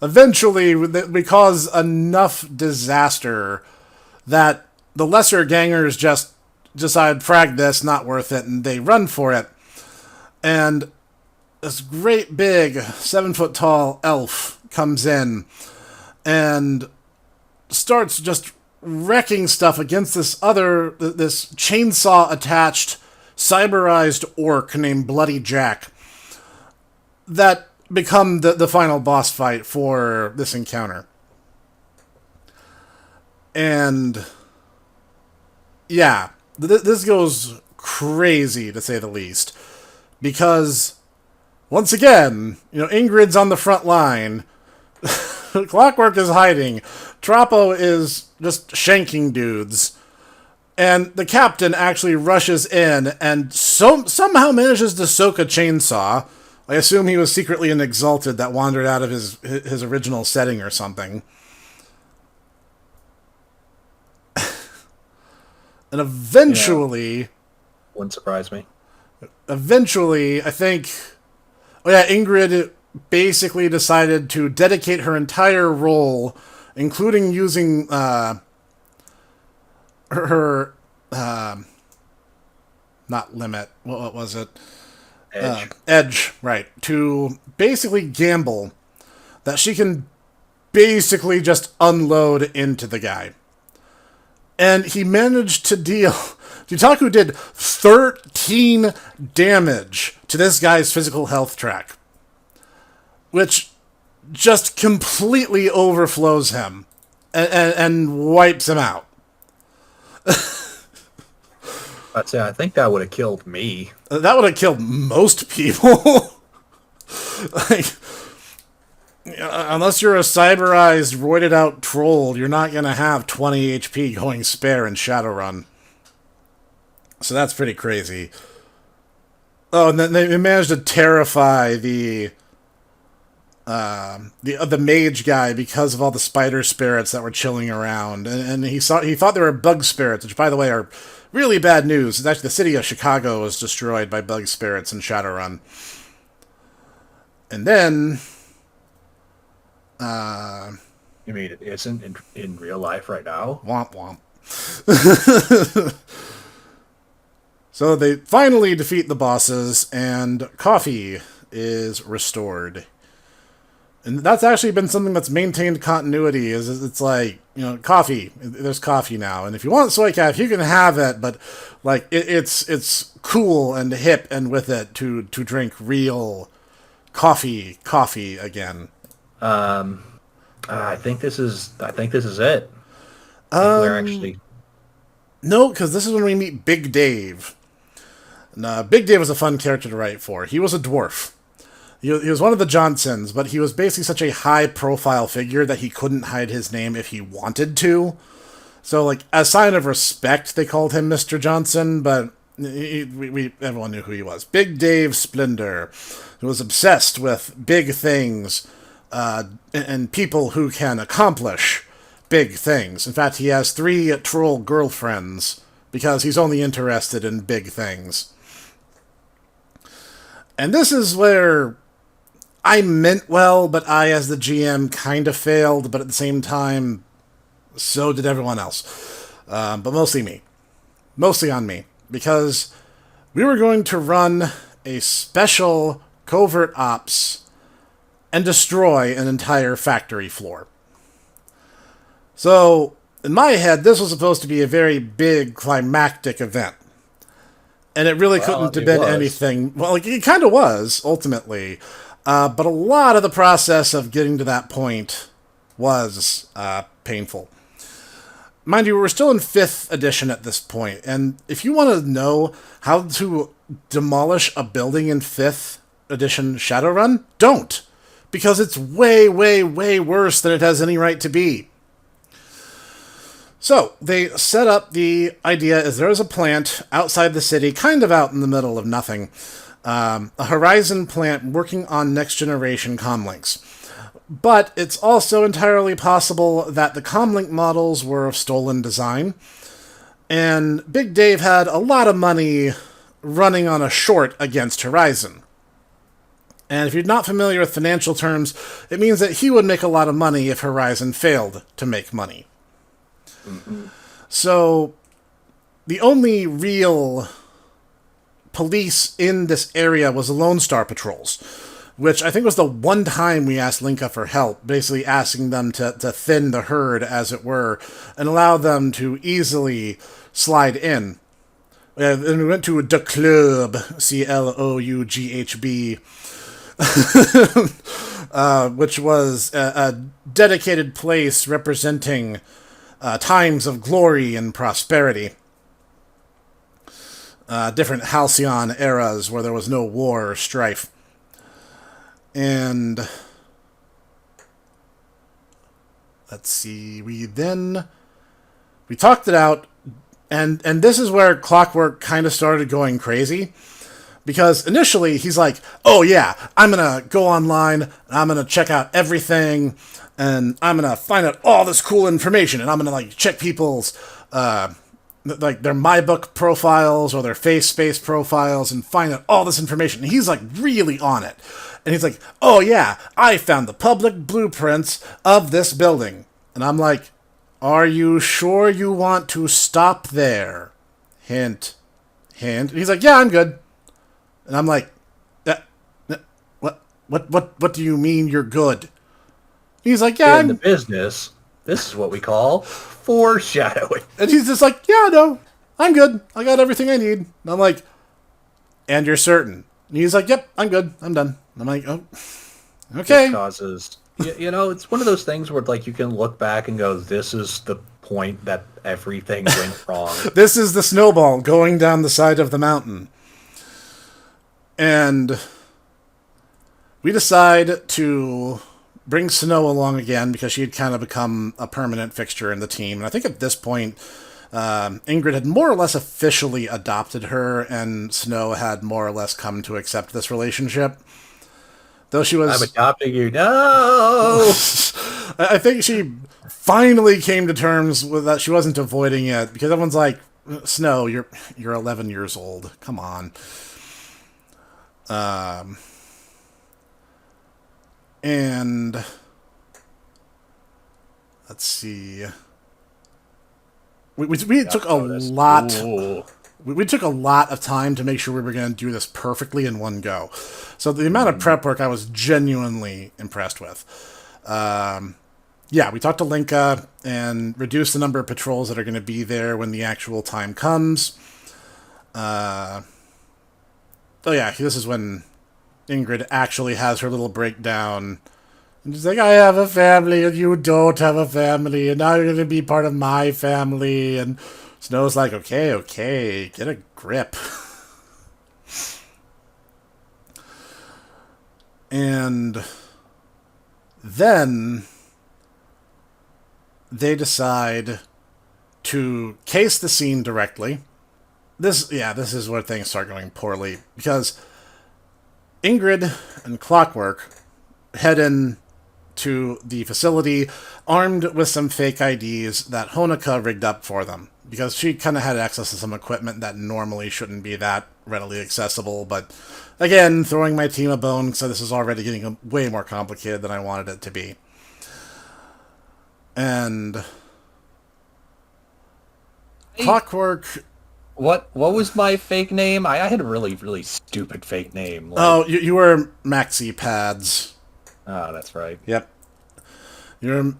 Eventually, we cause enough disaster that the lesser gangers just decide, frag this, not worth it, and they run for it. And this great big 7 foot tall elf comes in and starts just wrecking stuff against this chainsaw attached cyberized orc named Bloody Jack that become the final boss fight for this encounter. And yeah, this goes crazy to say the least, because once again, Ingrid's on the front line. Clockwork is hiding. Troppo is just shanking dudes. And the captain actually rushes in and somehow manages to soak a chainsaw. I assume he was secretly an exalted that wandered out of his original setting or something. And eventually... Yeah. Wouldn't surprise me. Eventually, I think... Oh yeah, Ingrid basically decided to dedicate her entire role, including using her not limit, what was it? Edge, right, to basically gamble that she can basically just unload into the guy. And he managed to deal... Jutaku did 13 damage to this guy's physical health track, which just completely overflows him and wipes him out. I'd say I think that would have killed me. That would have killed most people. Like, unless you're a cyberized, roided out troll, you're not going to have 20 HP going spare in Shadowrun. So that's pretty crazy. Oh, and then they managed to terrify the mage guy because of all the spider spirits that were chilling around, and he thought they were bug spirits, which, by the way, are really bad news. It's actually the city of Chicago was destroyed by bug spirits in Shadowrun. And then, You mean it isn't in real life right now? womp womp. So they finally defeat the bosses, and coffee is restored. And that's actually been something that's maintained continuity, is it's like, coffee. There's coffee now. And if you want soy calf, you can have it, but like it's cool and hip and with it to drink real coffee again. I think this is it. I think we're actually... No, because this is when we meet Big Dave. And, Big Dave was a fun character to write for. He was a dwarf. He was one of the Johnsons, but he was basically such a high-profile figure that he couldn't hide his name if he wanted to. So, like, as a sign of respect, they called him Mr. Johnson, but everyone knew who he was. Big Dave Splendor, who was obsessed with big things and people who can accomplish big things. In fact, he has 3 troll girlfriends because he's only interested in big things. And this is where I meant well, but I, as the GM, kind of failed, but at the same time, so did everyone else. But mostly me. Mostly on me. Because we were going to run a special covert ops and destroy an entire factory floor. So, in my head, this was supposed to be a very big, climactic event. And it really couldn't have been anything... Well, like, it kind of was, ultimately. But a lot of the process of getting to that point was painful. Mind you, we're still in 5th edition at this point, and if you want to know how to demolish a building in 5th edition Shadowrun, don't! Because it's way, way, way worse than it has any right to be. So, they set up the idea is there is a plant outside the city, kind of out in the middle of nothing, a Horizon plant working on next-generation comlinks. But it's also entirely possible that the comlink models were of stolen design, and Big Dave had a lot of money running on a short against Horizon. And if you're not familiar with financial terms, it means that he would make a lot of money if Horizon failed to make money. Mm-hmm. So, the only real police in this area was the Lone Star Patrols, which I think was the one time we asked Linka for help, basically asking them to thin the herd, as it were, and allow them to easily slide in. And we went to the club, Cloughb, which was a dedicated place representing times of glory and prosperity. Different halcyon eras where there was no war or strife. And let's see, we talked it out, and this is where Clockwork kind of started going crazy. Because initially, he's like, oh yeah, I'm going to go online, and I'm going to check out everything, and I'm going to find out all this cool information, and I'm going to, like, check people's, like, their MyBook profiles or their Face Space profiles and find out all this information. And he's, like, really on it. And he's like, oh yeah, I found the public blueprints of this building. And I'm like, are you sure you want to stop there? Hint, hint. And he's like, yeah, I'm good. And I'm like, what do you mean you're good? He's like, yeah, in the business, this is what we call foreshadowing. And he's just like, yeah, no, I'm good. I got everything I need. And I'm like, and you're certain? And he's like, yep, I'm good. I'm done. And I'm like, oh, okay. This causes, you know, it's one of those things where, like, you can look back and go, this is the point that everything went wrong. This is the snowball going down the side of the mountain. And we decide to bring Snow along again because she had kind of become a permanent fixture in the team. And I think at this point, Ingrid had more or less officially adopted her, and Snow had more or less come to accept this relationship. Though she was... I'm adopting you. No! I think she finally came to terms with that. She wasn't avoiding it, because everyone's like, Snow, you're 11 years old. Come on. And let's see. We took a lot. We took a lot of time to make sure we were going to do this perfectly in one go. So the amount of prep work I was genuinely impressed with. Yeah, we talked to Linka and reduced the number of patrols that are going to be there when the actual time comes. Oh yeah, this is when Ingrid actually has her little breakdown. And she's like, I have a family and you don't have a family, and now you're going to be part of my family. And Snow's like, okay, get a grip. And then they decide to case the scene directly. This is where things start going poorly, because Ingrid and Clockwork head in to the facility armed with some fake IDs that Honoka rigged up for them, because she kind of had access to some equipment that normally shouldn't be that readily accessible. But again, throwing my team a bone, so this is already getting way more complicated than I wanted it to be. And Clockwork... What was my fake name? I had a really stupid fake name. Like... Oh, you were Maxi Pads. Oh, that's right. Yep. Then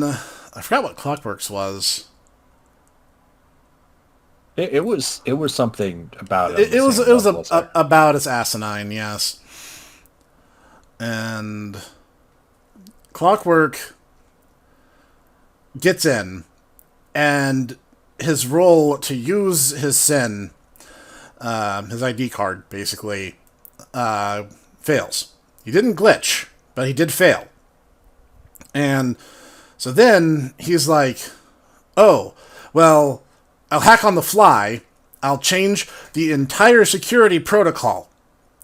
I forgot what Clockwork's was. It was something about it. It was about as asinine, yes. And Clockwork gets in, and his role to use his SIN, his ID card, basically, fails. He didn't glitch, but he did fail. And so then he's like, oh, well, I'll hack on the fly. I'll change the entire security protocol.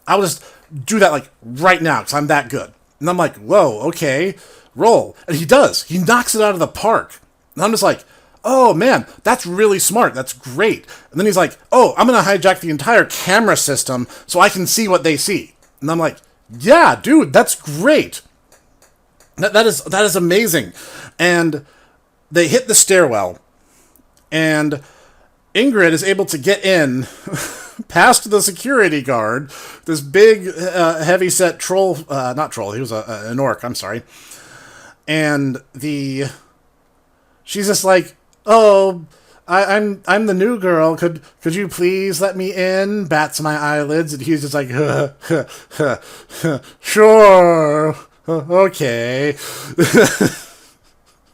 I'll just do that, like, right now, because I'm that good. And I'm like, whoa, okay, roll. And he does. He knocks it out of the park. And I'm just like, oh man, that's really smart. That's great. And then he's like, oh, I'm going to hijack the entire camera system so I can see what they see. And I'm like, yeah, dude, that's great. That is amazing. And they hit the stairwell, and Ingrid is able to get in past the security guard, this big, heavy-set troll, not troll, he was an orc, I'm sorry. And she's just like, oh, I'm the new girl. Could you please let me in? Bats my eyelids, and he's just like, sure, okay.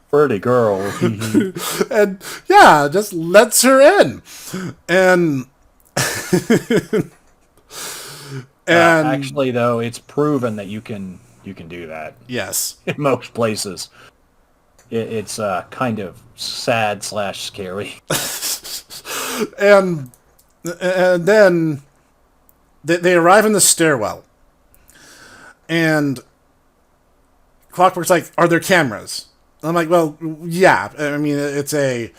Pretty girl. And yeah, just lets her in. And actually, though, it's proven that you can do that. Yes. In most places. It's kind of sad / scary. and then they arrive in the stairwell. And Clockwork's like, are there cameras? I'm like, well, yeah. I mean, it's a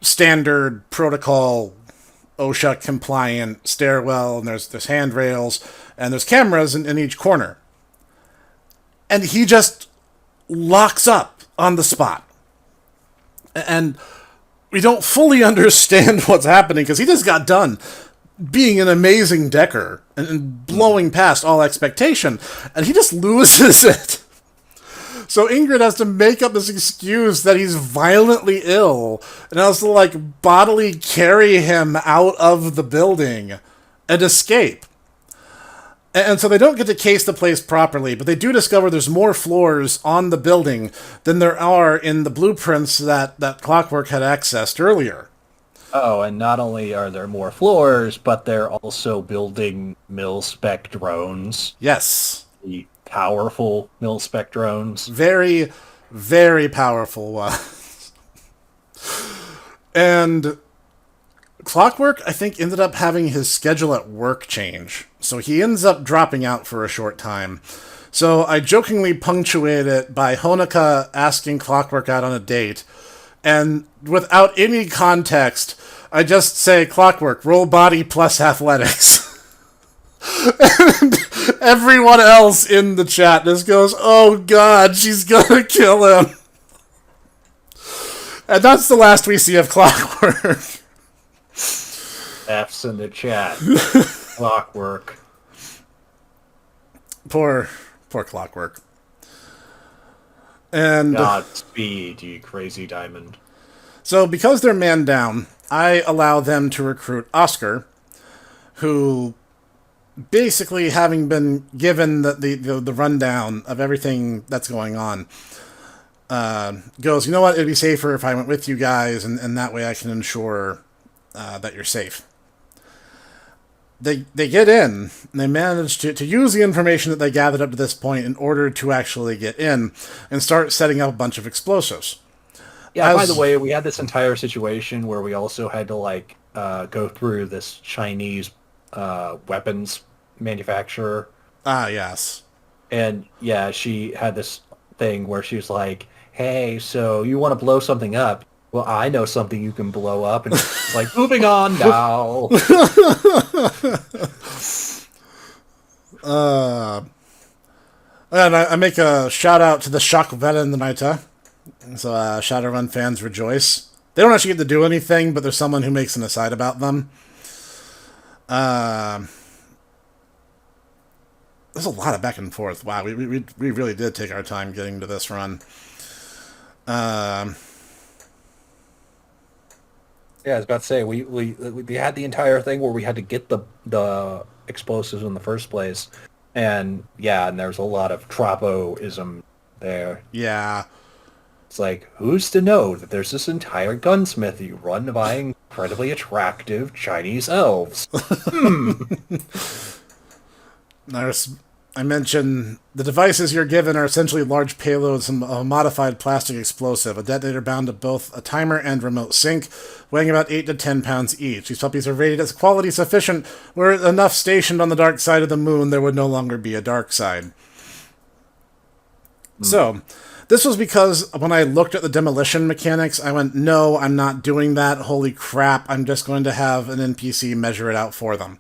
standard protocol OSHA compliant stairwell, and there's handrails, and there's cameras in each corner. And he just locks up on the spot. And we don't fully understand what's happening, because he just got done being an amazing decker and blowing past all expectation, and he just loses it. So Ingrid has to make up this excuse that he's violently ill and has to, like, bodily carry him out of the building and escape. And so they don't get to case the place properly, but they do discover there's more floors on the building than there are in the blueprints that Clockwork had accessed earlier. Oh, and not only are there more floors, but they're also building mil-spec drones. Yes. The powerful mil-spec drones. Very, very powerful ones. And Clockwork, I think, ended up having his schedule at work change. So he ends up dropping out for a short time. So I jokingly punctuate it by Honoka asking Clockwork out on a date. And without any context, I just say, Clockwork, roll body plus athletics. And everyone else in the chat just goes, oh god, she's gonna kill him. And that's the last we see of Clockwork. F's in the chat. Clockwork. Poor Clockwork. And Godspeed, you crazy diamond. so because they're man down, I allow them to recruit Oscar, who, basically having been given the rundown of everything that's going on, goes, you know what, it'd be safer if I went with you guys, and that way I can ensure that you're safe. They get in, and they manage to use the information that they gathered up to this point in order to actually get in and start setting up a bunch of explosives. Yeah, by the way, we had this entire situation where we also had to, go through this Chinese weapons manufacturer. Ah, yes. And, yeah, she had this thing where she was like, hey, so you want to blow something up? Well, I know something you can blow up. And it's like, moving on now. And I make a shout out to the Shock Velenita. So Shadowrun fans rejoice. They don't actually get to do anything, but there's someone who makes an aside about them. There's a lot of back and forth. Wow, we really did take our time getting to this run. Yeah, I was about to say, we had the entire thing where we had to get the explosives in the first place. And, yeah, and there's a lot of Tropo-ism there. Yeah. It's like, who's to know that there's this entire gunsmithy run by incredibly attractive Chinese elves? I mentioned the devices you're given are essentially large payloads of a modified plastic explosive, a detonator bound to both a timer and remote sync, weighing about 8 to 10 pounds each. These puppies are rated as quality sufficient, were enough stationed on the dark side of the moon, there would no longer be a dark side. So, This was because when I looked at the demolition mechanics, I went, no, I'm not doing that. Holy crap, I'm just going to have an NPC measure it out for them.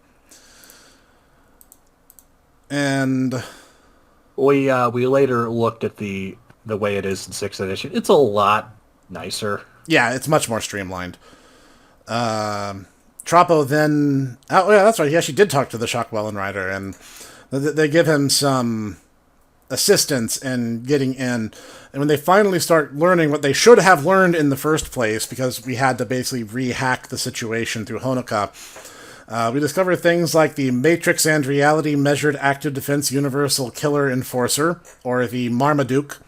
And we later looked at the way it is in 6th edition. It's a lot nicer. yeah, it's much more streamlined. Troppo then... Oh, yeah, that's right. He actually did talk to the Shockwellen Rider, and they give him some assistance in getting in. And when they finally start learning what they should have learned in the first place, because we had to basically re-hack the situation through Honoka, we discover things like the Matrix and Reality Measured Active Defense Universal Killer Enforcer, or the Marmaduke,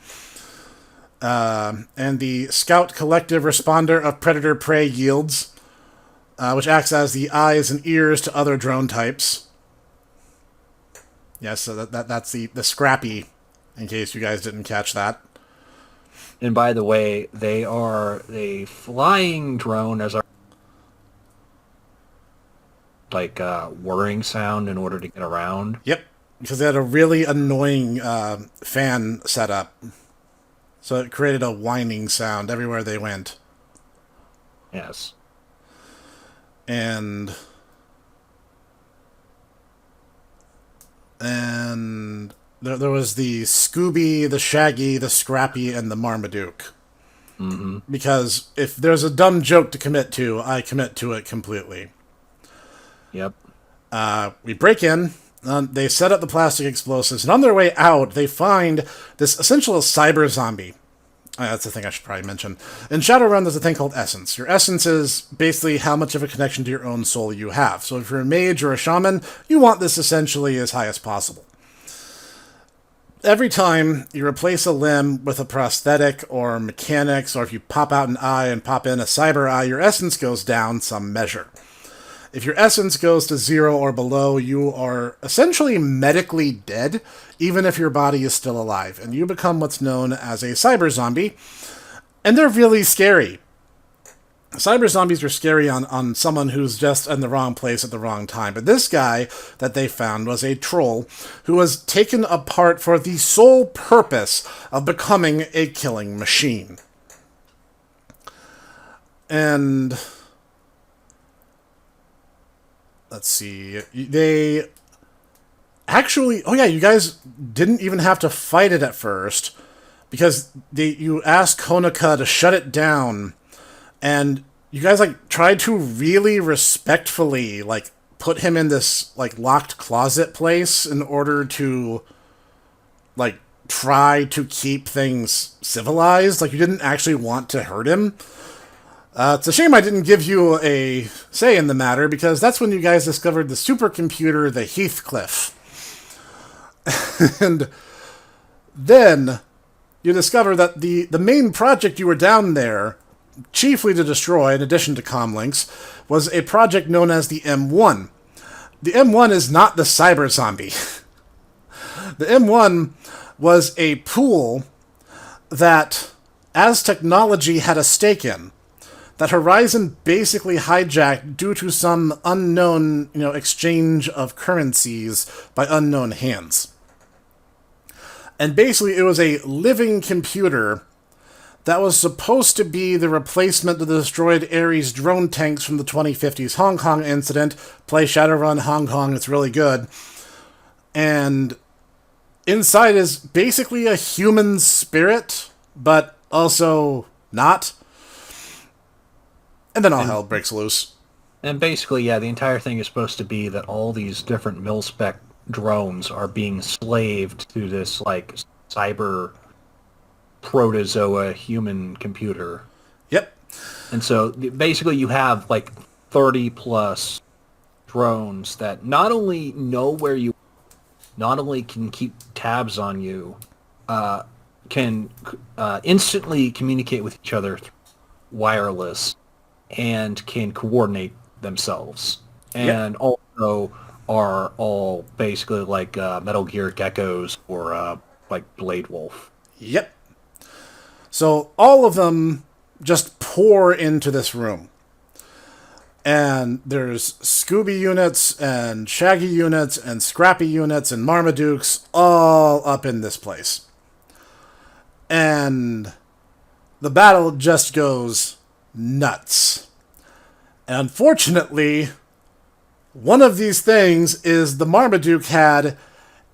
and the Scout Collective Responder of Predator-Prey Yields, which acts as the eyes and ears to other drone types. Yes, so that's the Scrappy, in case you guys didn't catch that. And by the way, they are a flying drone as our whirring sound in order to get around. Yep, because they had a really annoying fan setup. So it created a whining sound everywhere they went. Yes. And there was the Scooby, the Shaggy, the Scrappy, and the Marmaduke. Mm-hmm. Because if there's a dumb joke to commit to, I commit to it completely. Yep. We break in, they set up the plastic explosives, and on their way out, they find this essential cyber zombie. That's the thing I should probably mention. In Shadowrun, there's a thing called essence. Your essence is basically how much of a connection to your own soul you have. So if you're a mage or a shaman, you want this essentially as high as possible. Every time you replace a limb with a prosthetic or mechanics, or if you pop out an eye and pop in a cyber eye, your essence goes down some measure. If your essence goes to 0 or below, you are essentially medically dead, even if your body is still alive, and you become what's known as a cyber zombie, and they're really scary. Cyber zombies are scary on someone who's just in the wrong place at the wrong time, but this guy that they found was a troll who was taken apart for the sole purpose of becoming a killing machine. And... let's see. They actually... oh yeah, you guys didn't even have to fight it at first, because you asked Honoka to shut it down, and you guys tried to really respectfully put him in this locked closet place in order to try to keep things civilized. You didn't actually want to hurt him. It's a shame I didn't give you a say in the matter, because that's when you guys discovered the supercomputer, the Heathcliff. And then you discover that the main project you were down there, chiefly to destroy, in addition to comlinks, was a project known as the M1. The M1 is not the cyber zombie. The M1 was a pool that, as technology had a stake in, that Horizon basically hijacked due to some unknown, exchange of currencies by unknown hands. And basically it was a living computer that was supposed to be the replacement of the destroyed Ares drone tanks from the 2050s Hong Kong incident. Play Shadowrun Hong Kong, it's really good. And inside is basically a human spirit, but also not. And then all hell breaks loose. And basically, yeah, the entire thing is supposed to be that all these different mil-spec drones are being slaved to this, cyber protozoa human computer. Yep. And so, basically, you have, 30-plus drones that not only know where you are, not only can keep tabs on you, can instantly communicate with each other through wireless, and can coordinate themselves. And also are all basically Metal Gear geckos or Blade Wolf. Yep. So all of them just pour into this room. And there's Scooby units and Shaggy units and Scrappy units and Marmadukes all up in this place. And the battle just goes nuts. And unfortunately, one of these things is the Marmaduke had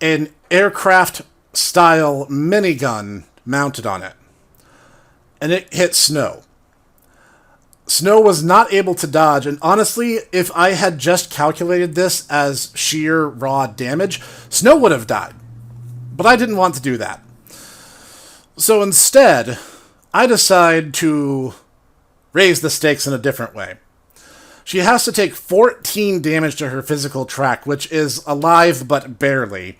an aircraft-style minigun mounted on it. And it hit Snow. Snow was not able to dodge, and honestly, if I had just calculated this as sheer raw damage, Snow would have died. But I didn't want to do that. So instead, I decide to raise the stakes in a different way. She has to take 14 damage to her physical track, which is alive but barely.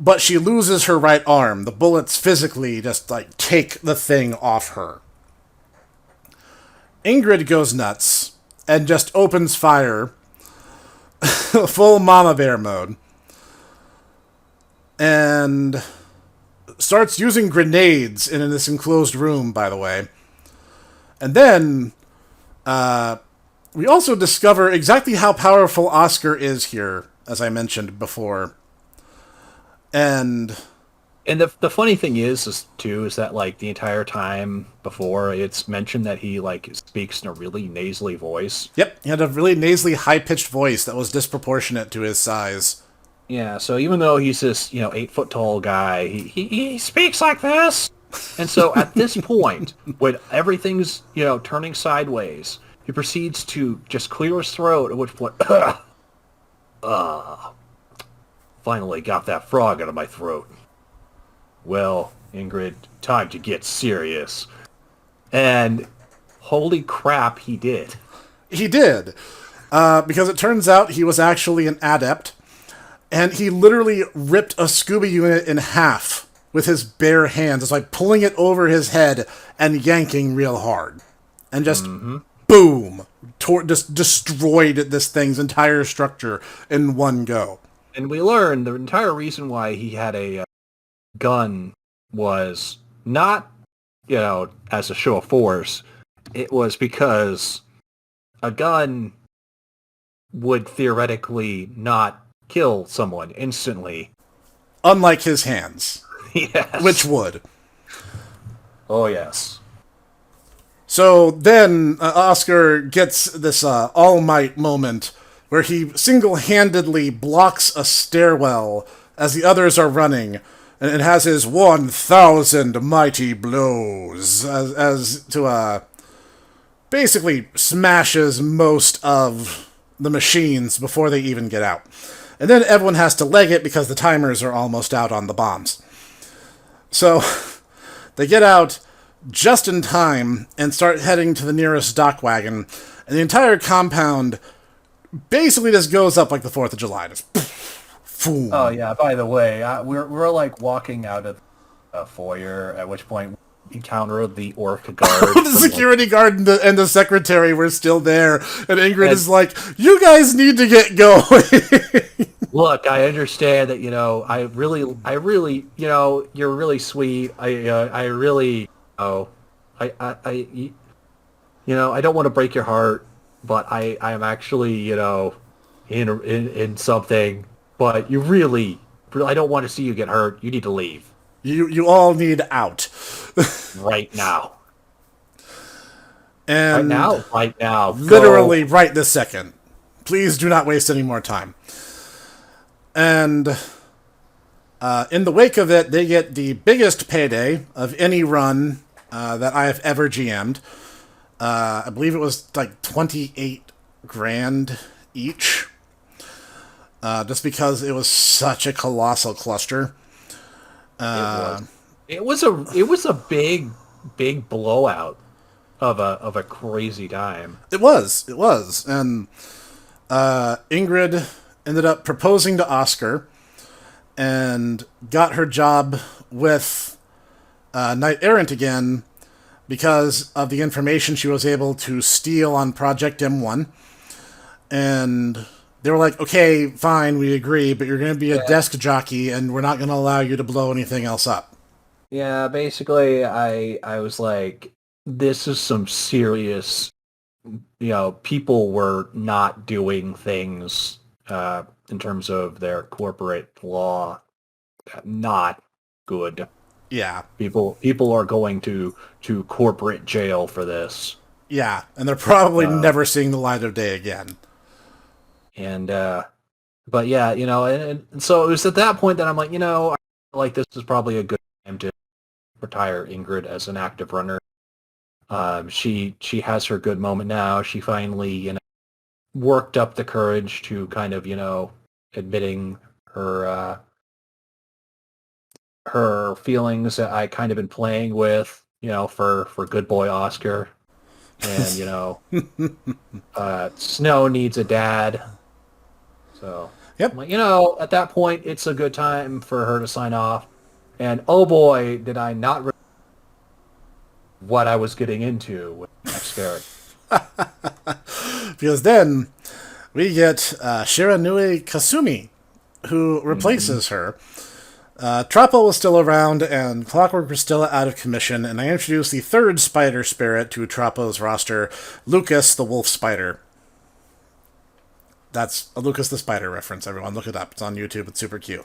But she loses her right arm. The bullets physically just, take the thing off her. Ingrid goes nuts and just opens fire. Full mama bear mode. And starts using grenades in this enclosed room, by the way. And then we also discover exactly how powerful Oscar is here, as I mentioned before. And the funny thing is that the entire time before, it's mentioned that he speaks in a really nasally voice. Yep, he had a really nasally, high-pitched voice that was disproportionate to his size. Yeah, so even though he's this 8-foot tall guy, he speaks like this. And so at this point, when everything's turning sideways, he proceeds to just clear his throat. At which point, finally got that frog out of my throat. Well, Ingrid, time to get serious. And holy crap, he did. He did. Because it turns out he was actually an adept. And he literally ripped a scuba unit in half with his bare hands. It's like pulling it over his head and yanking real hard. And just, boom, just destroyed this thing's entire structure in one go. And we learned the entire reason why he had a gun was not, as a show of force. It was because a gun would theoretically not kill someone instantly. Unlike his hands. Yes. Which would. Oh, yes. So then Oscar gets this All Might moment where he single-handedly blocks a stairwell as the others are running, and it has his 1,000 mighty blows as to basically smashes most of the machines before they even get out. And then everyone has to leg it because the timers are almost out on the bombs. So they get out just in time and start heading to the nearest dock wagon, and the entire compound basically just goes up like the 4th of July. Just boom. Oh, yeah, by the way, we're walking out of the foyer, at which point we encounter the orc guard. The security guard and the secretary were still there, and Ingrid is like, you guys need to get going. Look, I understand that, I really, you're really sweet. I really, I don't want to break your heart, but I'm actually, in something, but you really, I don't want to see you get hurt. You need to leave. You all need out. Right now. And right now. Literally right this second. Please do not waste any more time. And in the wake of it, they get the biggest payday of any run that I have ever GM'd. I believe it was 28 grand each. Just because it was such a colossal cluster. It was a big blowout of a crazy time. It was, and Ingrid ended up proposing to Oscar and got her job with Knight Errant again because of the information she was able to steal on Project M1. And they were like, okay, fine, we agree, but you're going to be a desk jockey, and we're not going to allow you to blow anything else up. Yeah, basically, I was like, this is some serious, people were not doing things in terms of their corporate law, not good. Yeah. People are going to corporate jail for this. Yeah. And they're probably never seeing the light of day again. And but yeah, and so it was at that point that I'm like, I feel like this is probably a good time to retire Ingrid as an active runner. She has her good moment now. She finally, worked up the courage to kind of, admitting her feelings that I kind of been playing with, for good boy Oscar. And, Snow needs a dad. So I'm Yep. like, at that point, it's a good time for her to sign off. And oh boy, did I not realize what I was getting into with the next character. Because then we get Shiranui Kasumi, who Mm-hmm. replaces her. Troppo was still around, and Clockwork was still out of commission, and I introduced the third spider spirit to Troppo's roster, Lucas the Wolf Spider. That's a Lucas the Spider reference, everyone. Look it up. It's on YouTube. It's super cute.